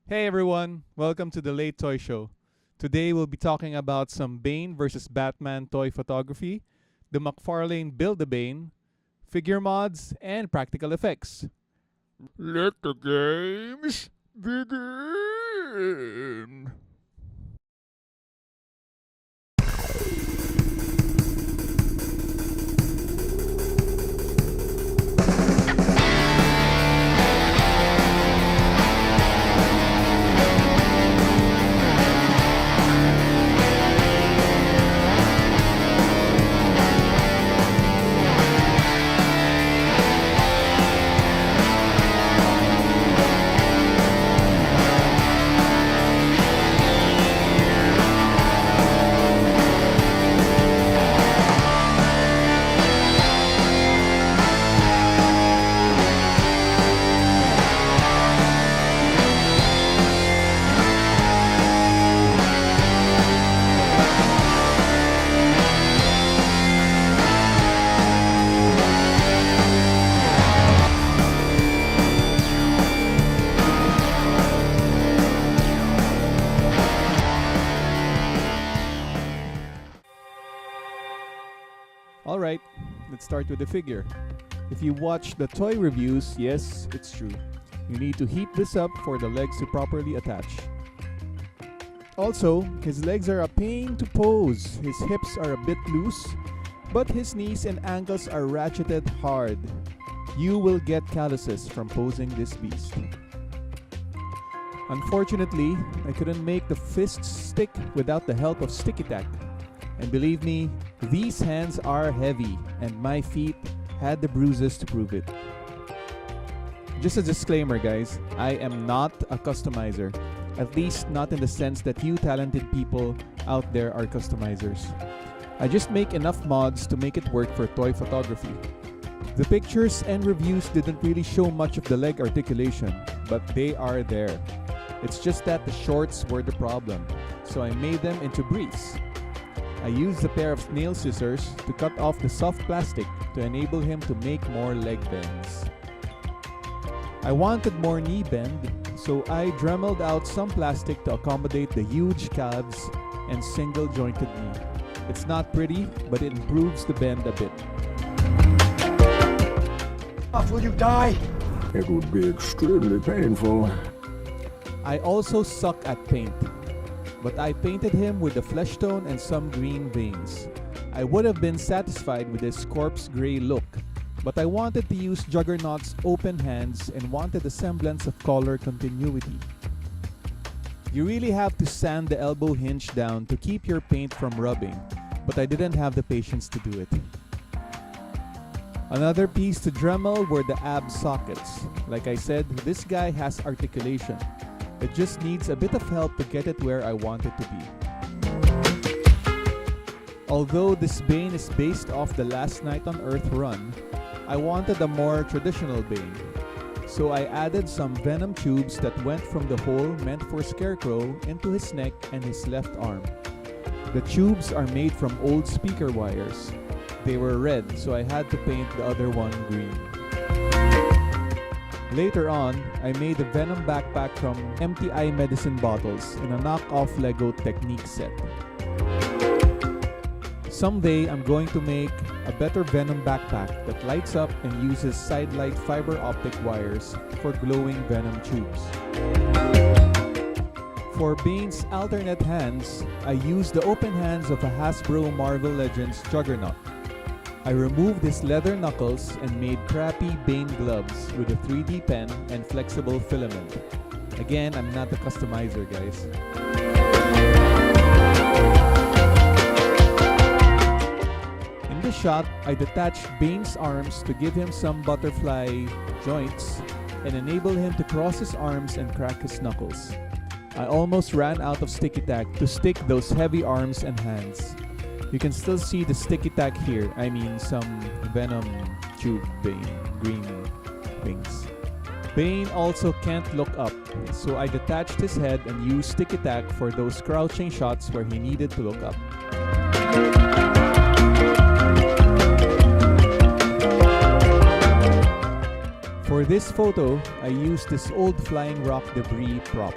Hey everyone, welcome to the Late Toy Show. Today we'll be talking about some Bane versus Batman toy photography, the McFarlane Build a Bane, figure mods, and practical effects. Let the games begin. Alright, let's start with the figure. If you watch the toy reviews, yes, it's true. You need to heat this up for the legs to properly attach. Also, his legs are a pain to pose. His hips are a bit loose, but his knees and ankles are ratcheted hard. You will get calluses from posing this beast. Unfortunately, I couldn't make the fists stick without the help of sticky tack. And believe me, these hands are heavy, and my feet had the bruises to prove it. Just a disclaimer, guys, I am not a customizer. At least not in the sense that you talented people out there are customizers. I just make enough mods to make it work for toy photography. The pictures and reviews didn't really show much of the leg articulation, but they are there. It's just that the shorts were the problem, so I made them into briefs. I used a pair of nail scissors to cut off the soft plastic to enable him to make more leg bends. I wanted more knee bend, so I dremeled out some plastic to accommodate the huge calves and single jointed knee. It's not pretty, but it improves the bend a bit. Will you die? It would be extremely painful. I also suck at paint, but I painted him with the flesh tone and some green veins. I would have been satisfied with his corpse gray look, but I wanted to use Juggernaut's open hands and wanted a semblance of color continuity. You really have to sand the elbow hinge down to keep your paint from rubbing, but I didn't have the patience to do it. Another piece to Dremel were the ab sockets. Like I said, this guy has articulation. It just needs a bit of help to get it where I want it to be. Although this Bane is based off the Last Night on Earth run, I wanted a more traditional Bane. So I added some venom tubes that went from the hole meant for Scarecrow into his neck and his left arm. The tubes are made from old speaker wires. They were red, so I had to paint the other one green. Later on, I made a Venom backpack from empty eye medicine bottles in a knockoff Lego Technique set. Someday, I'm going to make a better Venom backpack that lights up and uses sidelight fiber optic wires for glowing Venom tubes. For Bane's alternate hands, I used the open hands of a Hasbro Marvel Legends Juggernaut. I removed his leather knuckles and made crappy Bane gloves with a 3D pen and flexible filament. Again, I'm not a customizer, guys. In this shot, I detached Bane's arms to give him some butterfly joints and enable him to cross his arms and crack his knuckles. I almost ran out of sticky tack to stick those heavy arms and hands. You can still see the sticky tack here. I mean some Venom tube Bane, green wings. Bane also can't look up, so I detached his head and used sticky tack for those crouching shots where he needed to look up. For this photo, I used this old flying rock debris prop.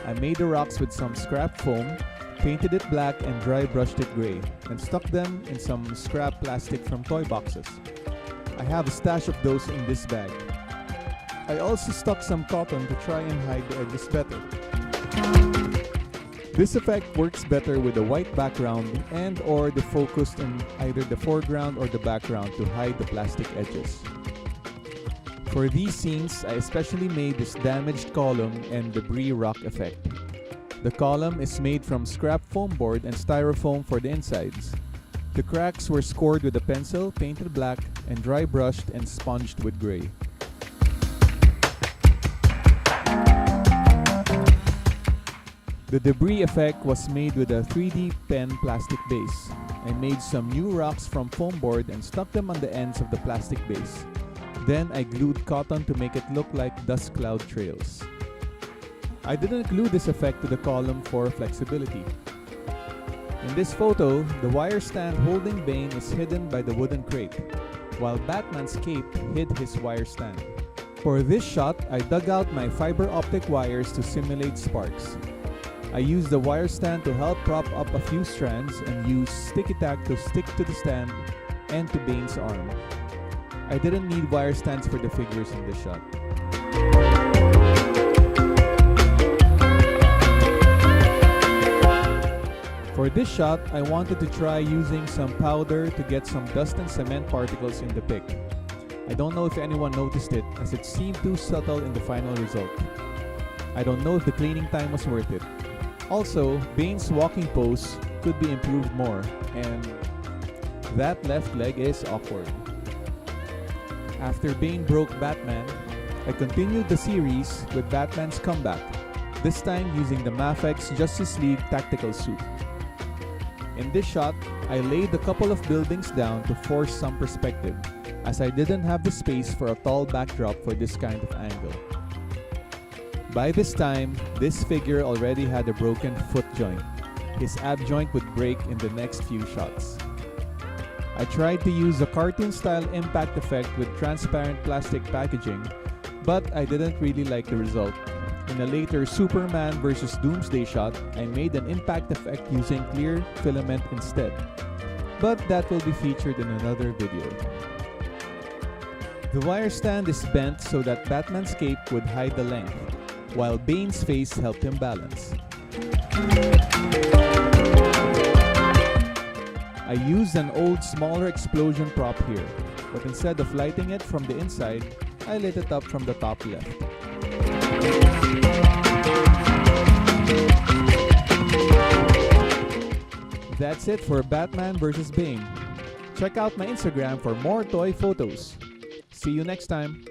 I made the rocks with some scrap foam, painted it black and dry brushed it gray, and stuck them in some scrap plastic from toy boxes. I have a stash of those in this bag. I also stuck some cotton to try and hide the edges better. This effect works better with a white background and or the focus in either the foreground or the background to hide the plastic edges. For these scenes, I especially made this damaged column and debris rock effect. The column is made from scrap foam board and styrofoam for the insides. The cracks were scored with a pencil, painted black, and dry brushed and sponged with gray. The debris effect was made with a 3D pen plastic base. I made some new rocks from foam board and stuck them on the ends of the plastic base. Then I glued cotton to make it look like dust cloud trails. I didn't glue this effect to the column for flexibility. In this photo, the wire stand holding Bane is hidden by the wooden crate, while Batman's cape hid his wire stand. For this shot, I dug out my fiber optic wires to simulate sparks. I used the wire stand to help prop up a few strands and used sticky tack to stick to the stand and to Bane's arm. I didn't need wire stands for the figures in this shot. For this shot, I wanted to try using some powder to get some dust and cement particles in the pic. I don't know if anyone noticed it, as it seemed too subtle in the final result. I don't know if the cleaning time was worth it. Also, Bane's walking pose could be improved more, and that left leg is awkward. After Bane broke Batman, I continued the series with Batman's comeback, this time using the Mafex Justice League tactical suit. In this shot, I laid a couple of buildings down to force some perspective, as I didn't have the space for a tall backdrop for this kind of angle. By this time, this figure already had a broken foot joint. His ab joint would break in the next few shots. I tried to use a cartoon-style impact effect with transparent plastic packaging, but I didn't really like the result. In a later Superman vs. Doomsday shot, I made an impact effect using clear filament instead. But that will be featured in another video. The wire stand is bent so that Batman's cape would hide the length, while Bane's face helped him balance. I used an old smaller explosion prop here, but instead of lighting it from the inside, I lit it up from the top left. That's it for Batman vs. Bane. Check out my Instagram for more toy photos. See you next time.